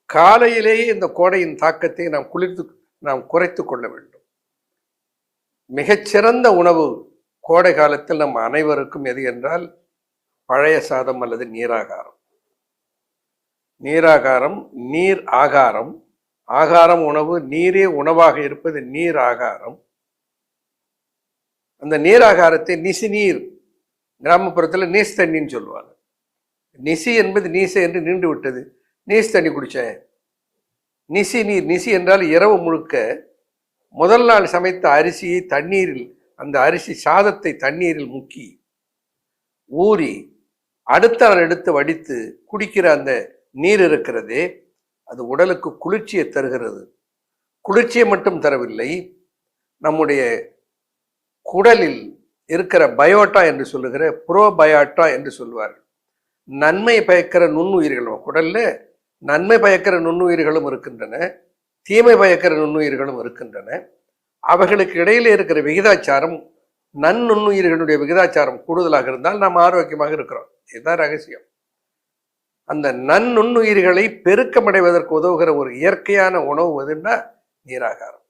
காலையிலேயே இந்த கோடையின் தாக்கத்தை நாம் குறைத்து கொள்ள வேண்டும். மிகச்சிறந்த உணவு கோடை காலத்தில் நம் அனைவருக்கும் எது என்றால் பழைய சாதம் அல்லது நீராகாரம். நீராகாரம், நீர் ஆகாரம். ஆகாரம் உணவு, நீரே உணவாக இருப்பது நீர் ஆகாரம். அந்த நீராகாரத்தை நிசி நீர், கிராமப்புறத்தில் நீஸ் தண்ணின்னு சொல்லுவாங்க. நிசி என்பது நீசை என்று நீண்டு விட்டது. நீஸ் தண்ணி குடித்தேன். நிசி நீர், நிசி என்றால் இரவு முழுக்க முதல் நாள் சமைத்த அரிசியை தண்ணீரில், அந்த அரிசி சாதத்தை தண்ணீரில் முக்கி ஊறி அடுத்த நாள் எடுத்து வடித்து குடிக்கிற அந்த நீர் இருக்கிறதே, அது உடலுக்கு குளிர்ச்சியை தருகிறது. குளிர்ச்சியை மட்டும் தரவில்லை, நம்முடைய குடலில் இருக்கிற பயோட்டா என்று சொல்லுகிற புரோபயாட்டா என்று சொல்வார்கள், நன்மை பயக்கிற நுண்ணுயிர்கள். குடல்ல நன்மை பயக்கிற நுண்ணுயிர்களும் இருக்கின்றன, தீமை பயக்கிற நுண்ணுயிர்களும் இருக்கின்றன. அவைகளுக்கு இடையிலே இருக்கிற விகிதாச்சாரம், நுண்ணுயிர்களுடைய விகிதாச்சாரம் கூடுதலாக இருந்தால் நாம் ஆரோக்கியமாக இருக்கிறோம். இதுதான் ரகசியம். அந்த நுண்ணுயிர்களை பெருக்கமடைவதற்கு உதவுகிற ஒரு இயற்கையான உணவு எதுன்னா நீராகாரம்.